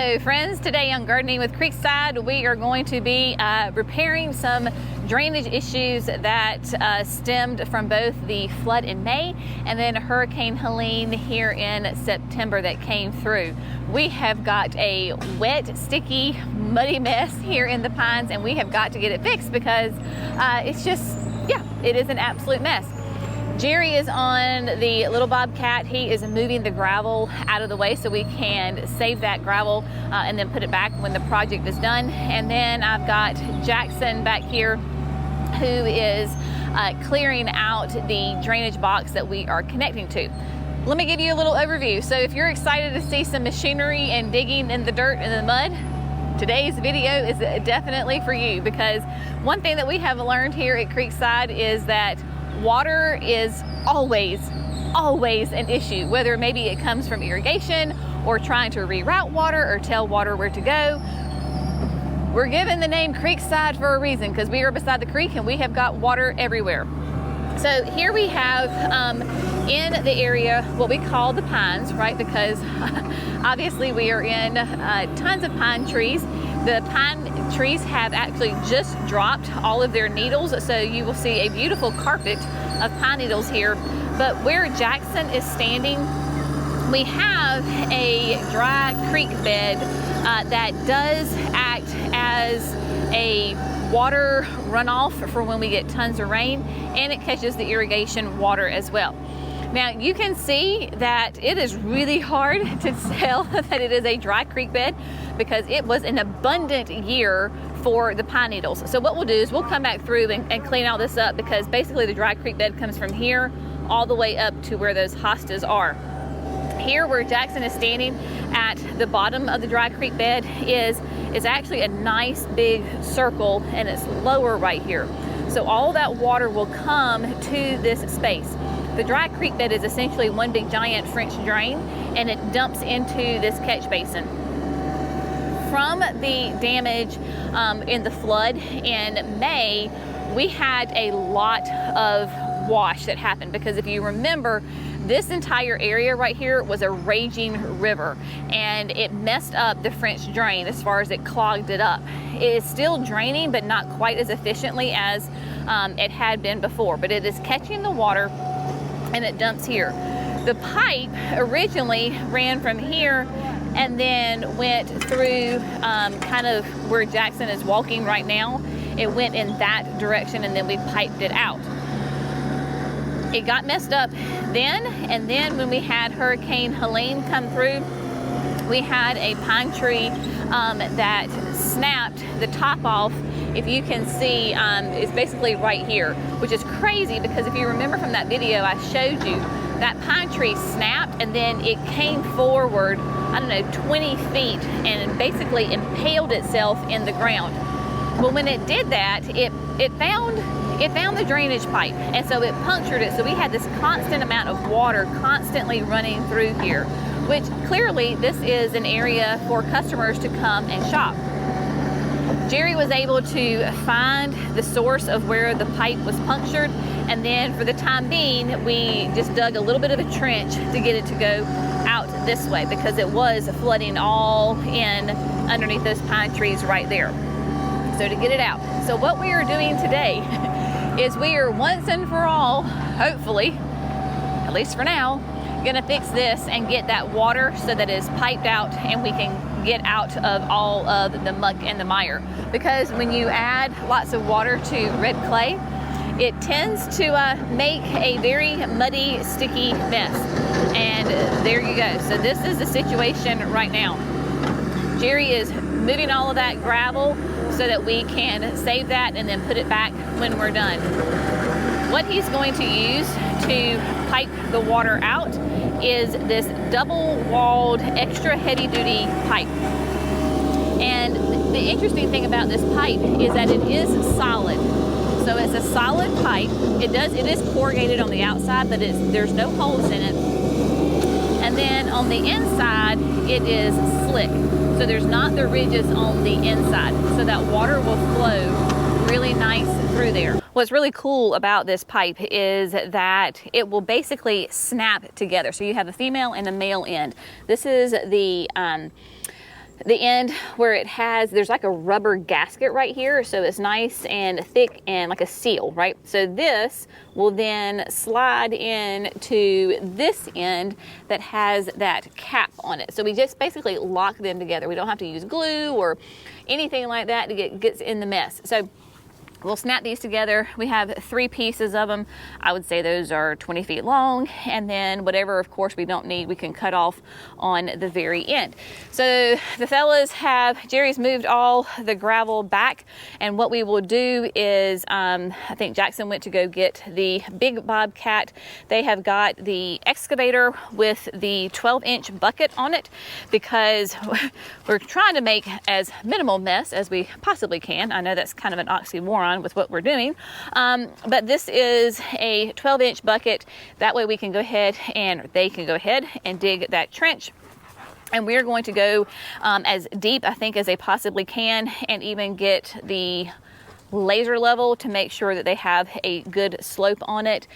Hello friends, today on Gardening with Creekside we are going to be repairing some drainage issues that stemmed from both the flood in May and then Hurricane Helene here in September that came through. We have got a wet, sticky, muddy mess here in the pines and we have got to get it fixed because it's just, it is an absolute mess. Jerry is on the little bobcat. He is moving the gravel out of the way so we can save that gravel and then put it back when the project is done. And then I've got Jackson back here who is clearing out the drainage box that we are connecting to. Let me give you a little overview. So if you're excited to see some machinery and digging in the dirt and the mud, today's video is definitely for you, because one thing that we have learned here at Creekside is that water is always an issue, whether maybe it comes from irrigation or trying to reroute water or tell water where to go. We're given the name Creekside for a reason because we are beside the creek and we have got water everywhere. So here we have in the area what we call the pines, right? Because obviously we are in tons of pine trees. The pine trees have actually just dropped all of their needles, so you will see a beautiful carpet of pine needles here. But where Jackson is standing, we have a dry creek bed that does act as a water runoff for when we get tons of rain, and it catches the irrigation water as well. Now you can see that it is really hard to tell that it is a dry creek bed because it was an abundant year for the pine needles. So what we'll do is we'll come back through and clean all this up, because basically the dry creek bed comes from here all the way up to where those hostas are. Here where Jackson is standing at the bottom of the dry creek bed is actually a nice big circle, and it's lower right here. So all that water will come to this space. The dry creek bed is essentially one big giant French drain, and it dumps into this catch basin. From the damage in the flood in May, we had a lot of wash that happened, because if you remember, this entire area right here was a raging river and it messed up the French drain as far as it clogged it up. It is still draining, but not quite as efficiently as it had been before, but it is catching the water and it dumps here. The pipe originally ran from here and then went through kind of where Jackson is walking right now. It went in that direction and then we piped it out. It got messed up then, and then when we had Hurricane Helene come through, we had a pine tree that snapped the top off. If you can see, it's basically right here, which is crazy because if you remember from that video I showed you, that pine tree snapped and then it came forward, I don't know, 20 feet and basically impaled itself in the ground. Well, when it did that, it found the drainage pipe, and so it punctured it. So we had this constant amount of water constantly running through here, which clearly this is an area for customers to come and shop. Jerry was able to find the source of where the pipe was punctured, and then for the time being, we just dug a little bit of a trench to get it to go out this way because it was flooding all in underneath those pine trees right there. So to get it out. So what we are doing today is we are once and for all, hopefully, at least for now, gonna fix this and get that water so that it's piped out and we can get out of all of the muck and the mire. Because when you add lots of water to red clay, it tends to make a very muddy, sticky mess. And there you go. So this is the situation right now. Jerry is moving all of that gravel so that we can save that and then put it back when we're done. What he's going to use to pipe the water out is this double-walled, extra heavy-duty pipe. And the interesting thing about this pipe is that it is solid. So it's a solid pipe. It is corrugated on the outside, but there's no holes in it. And then on the inside, it is slick. So there's not the ridges on the inside. So that water will flow really nice through there. What's really cool about this pipe is that it will basically snap together. So you have a female and a male end. This is the the end where it has, there's like a rubber gasket right here, so it's nice and thick and like a seal, right? So this will then slide in to this end that has that cap on it. So we just basically lock them together. We don't have to use glue or anything like that to get in the mess. So we'll snap these together. We have 3 pieces of them. I would say those are 20 feet long, and then whatever, of course, we don't need, we can cut off on the very end. So the fellas Jerry's moved all the gravel back, and what we will do is, I think Jackson went to go get the big Bobcat. They have got the excavator with the 12-inch bucket on it, because we're trying to make as minimal mess as we possibly can. I know that's kind of an oxymoron with what we're doing, but this is a 12-inch bucket. That way we can go ahead, and they can go ahead and dig that trench, and we're going to go as deep, I think, as they possibly can, and even get the laser level to make sure that they have a good slope on it.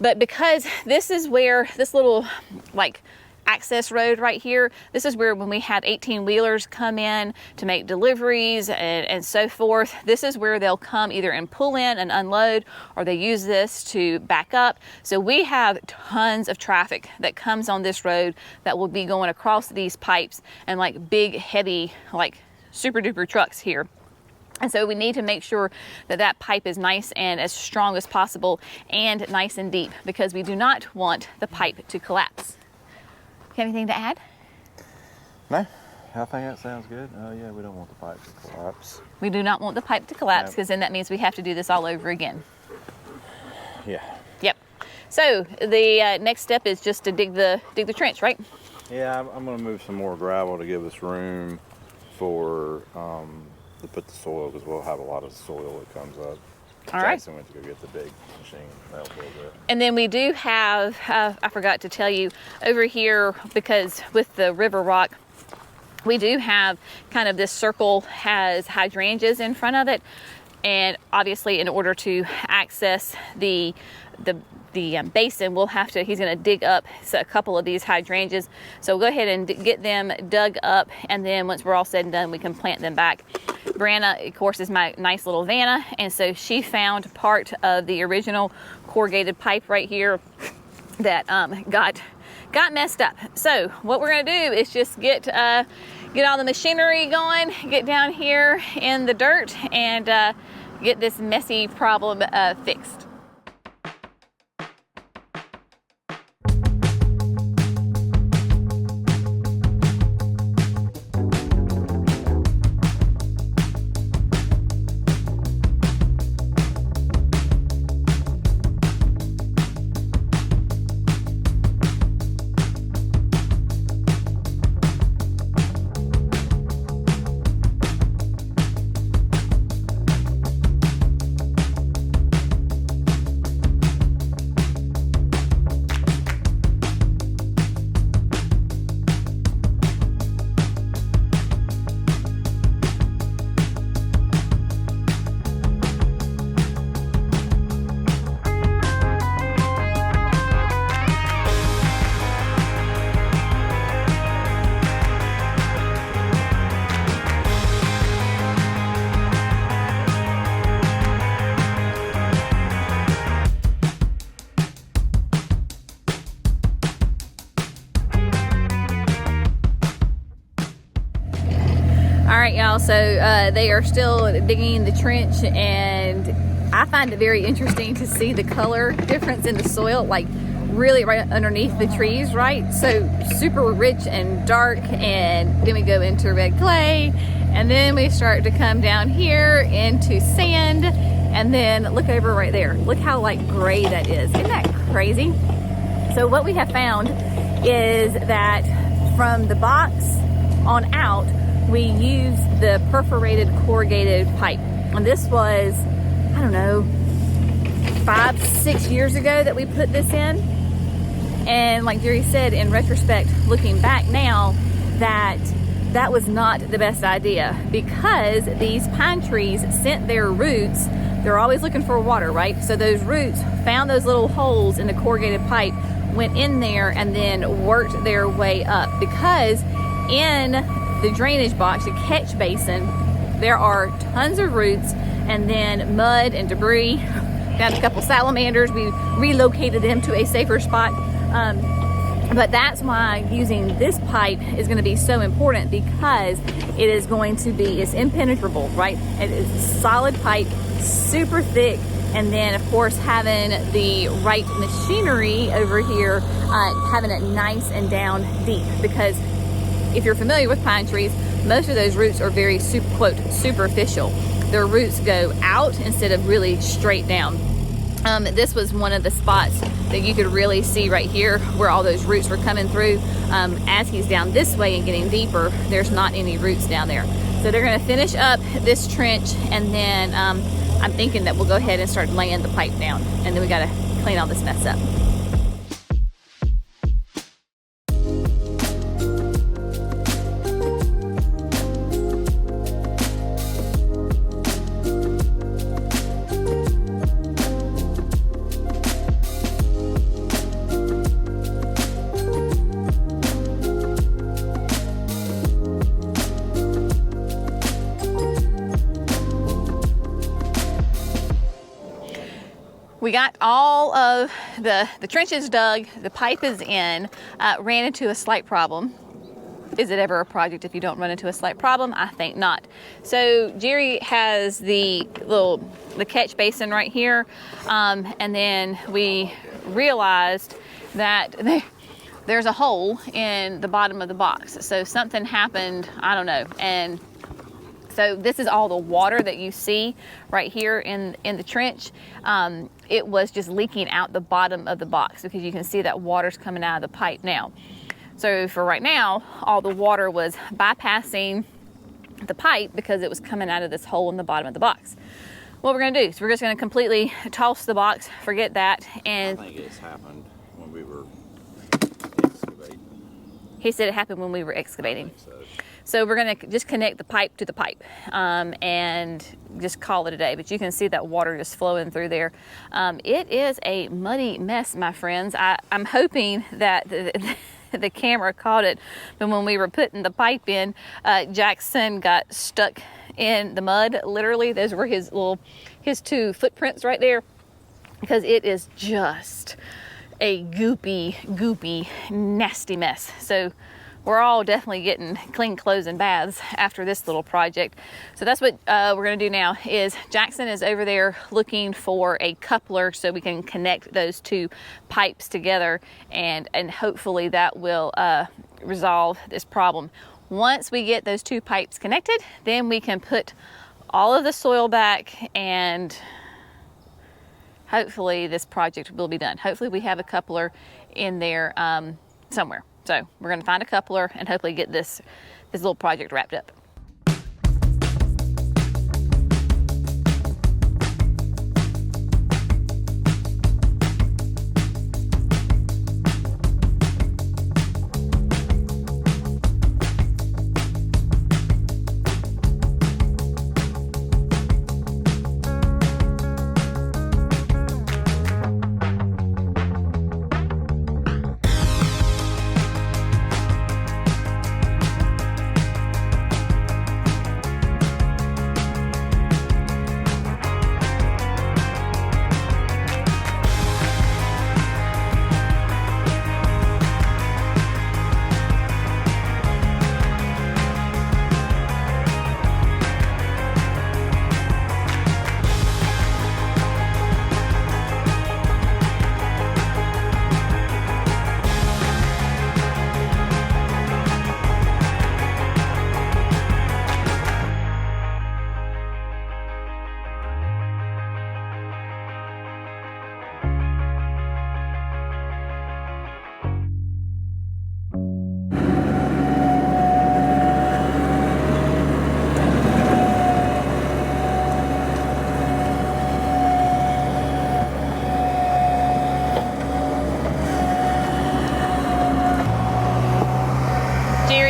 But because this is where this little like access road right here, this is where when we have 18-wheelers come in to make deliveries and so forth, this is where they'll come either and pull in and unload, or they use this to back up. So we have tons of traffic that comes on this road that will be going across these pipes, and like big, heavy, like super duper trucks here. And so we need to make sure that that pipe is nice and as strong as possible and nice and deep, because we do not want the pipe to collapse. Have anything to add? No, I think that sounds good. Yeah, we don't want the pipe to collapse. We do not want the pipe to collapse, because then that means we have to do this all over again. Yeah. Yep. So the next step is just to dig the trench, right? Yeah, I'm going to move some more gravel to give us room for to put the soil, because we'll have a lot of soil that comes up. All right. Jackson went to go get the big machine. That was a little bit. And then we do have, I forgot to tell you, over here, because with the river rock, we do have kind of this circle has hydrangeas in front of it. And obviously, in order to access the basin, we'll have to, he's going to dig up a couple of these hydrangeas. So we'll go ahead and get them dug up, and then once we're all said and done, we can plant them back. Brianna, of course, is my nice little Vanna, and so she found part of the original corrugated pipe right here that got messed up. So what we're going to do is just get all the machinery going, get down here in the dirt, and get this messy problem fixed. All right, y'all, so they are still digging the trench, and I find it very interesting to see the color difference in the soil, like really right underneath the trees, right? So super rich and dark, and then we go into red clay, and then we start to come down here into sand, and then look over right there. Look how like gray that is. Isn't that crazy? So what we have found is that from the box on out, we used the perforated corrugated pipe. And this was, I don't know, 5-6 years ago that we put this in. And like Jerry said, in retrospect, looking back now, that was not the best idea, because these pine trees sent their roots, they're always looking for water, right? So those roots found those little holes in the corrugated pipe, went in there, and then worked their way up. Because in the drainage box, the catch basin, there are tons of roots and then mud and debris. Found a couple salamanders. We relocated them to a safer spot. But that's why using this pipe is going to be so important, because it is going to be, it's impenetrable, right? It is a solid pipe, super thick. And then of course having the right machinery over here, having it nice and down deep, because if you're familiar with pine trees, most of those roots are very quote superficial. Their roots go out instead of really straight down. This was one of the spots that you could really see right here where all those roots were coming through. As he's down this way and getting deeper, there's not any roots down there. So they're going to finish up this trench, and then I'm thinking that we'll go ahead and start laying the pipe down, and then we got to clean all this mess up. We got all of the trenches dug, the pipe is in, ran into a slight problem. Is it ever a project if you don't run into a slight problem? I think not. So Jerry has the catch basin right here, and then we realized that there's a hole in the bottom of the box. So something happened, I don't know, and so this is all the water that you see right here in the trench. It was just leaking out the bottom of the box, because you can see that water's coming out of the pipe now. So for right now, all the water was bypassing the pipe because it was coming out of this hole in the bottom of the box. What we're gonna do is we're just gonna completely toss the box, forget that, and I think it's happened when we were excavating. He said it happened when we were excavating. I think so. So we're gonna just connect the pipe to the pipe and just call it a day. But you can see that water just flowing through there. It is a muddy mess, my friends. I'm hoping that the camera caught it, but when we were putting the pipe in, Jackson got stuck in the mud. Literally, those were his two footprints right there, because it is just a goopy, nasty mess. So we're all definitely getting clean clothes and baths after this little project. So that's what we're gonna do now. Is Jackson is over there looking for a coupler so we can connect those two pipes together, and hopefully that will resolve this problem. Once we get those two pipes connected, then we can put all of the soil back, and hopefully this project will be done. Hopefully we have a coupler in there somewhere. So we're gonna find a coupler and hopefully get this little project wrapped up.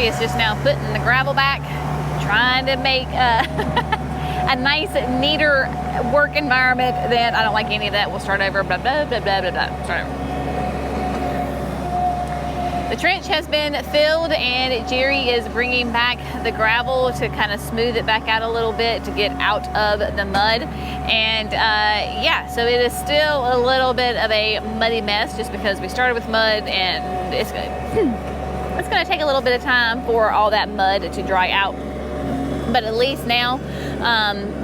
Is just now putting the gravel back, trying to make a nice, neater work environment. Then I don't like any of that. We'll start over. Blah blah blah blah blah blah. Start over. the trench has been filled, and Jerry is bringing back the gravel to kind of smooth it back out a little bit to get out of the mud. And yeah, so it is still a little bit of a muddy mess just because we started with mud, and it's going to take a little bit of time for all that mud to dry out. But at least now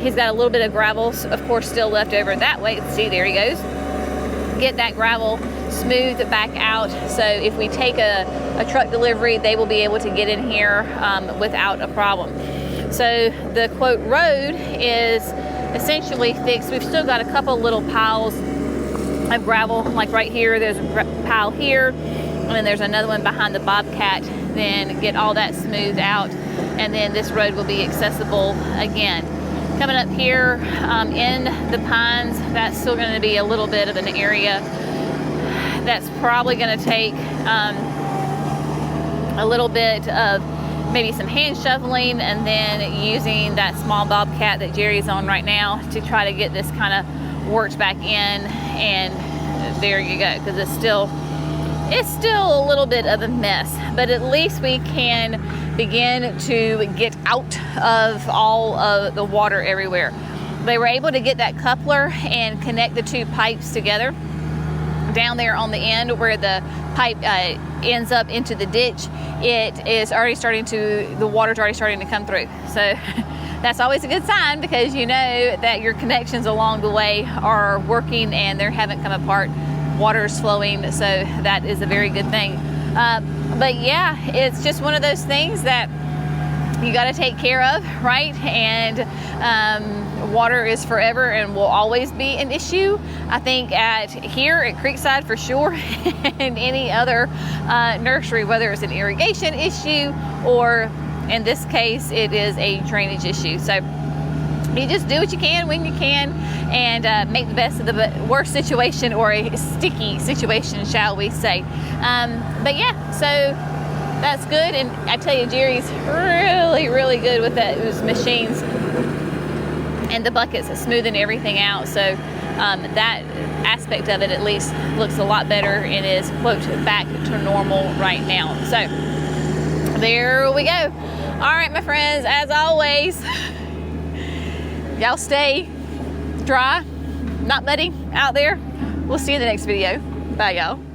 he's got a little bit of gravel, of course, still left over that way. See, there he goes. Get that gravel smoothed back out, so if we take a truck delivery, they will be able to get in here without a problem. So the quote road is essentially fixed. We've still got a couple little piles of gravel, like right here, there's a pile here, and then there's another one behind the Bobcat. Then get all that smoothed out, and then this road will be accessible again. Coming up here in the pines, that's still going to be a little bit of an area that's probably going to take a little bit of maybe some hand shoveling, and then using that small Bobcat that Jerry's on right now to try to get this kind of worked back in. And there you go, because it's still a little bit of a mess, but at least we can begin to get out of all of the water everywhere. They were able to get that coupler and connect the two pipes together down there on the end where the pipe ends up into the ditch. It is already the water's already starting to come through. So that's always a good sign, because you know that your connections along the way are working and they haven't come apart. Water's flowing, so that is a very good thing. But yeah, it's just one of those things that you got to take care of, right? And water is forever and will always be an issue. I think here at Creekside for sure, and any other nursery, whether it's an irrigation issue or in this case it is a drainage issue. So you just do what you can when you can, and make the best of the worst situation, or a sticky situation, shall we say. But yeah, so that's good. And I tell you, Jerry's really good with those machines and the buckets of smoothing everything out. So that aspect of it at least looks a lot better and is, quote, back to normal right now. So there we go. All right, my friends, as always, y'all stay dry, not muddy out there. We'll see you in the next video. Bye, y'all.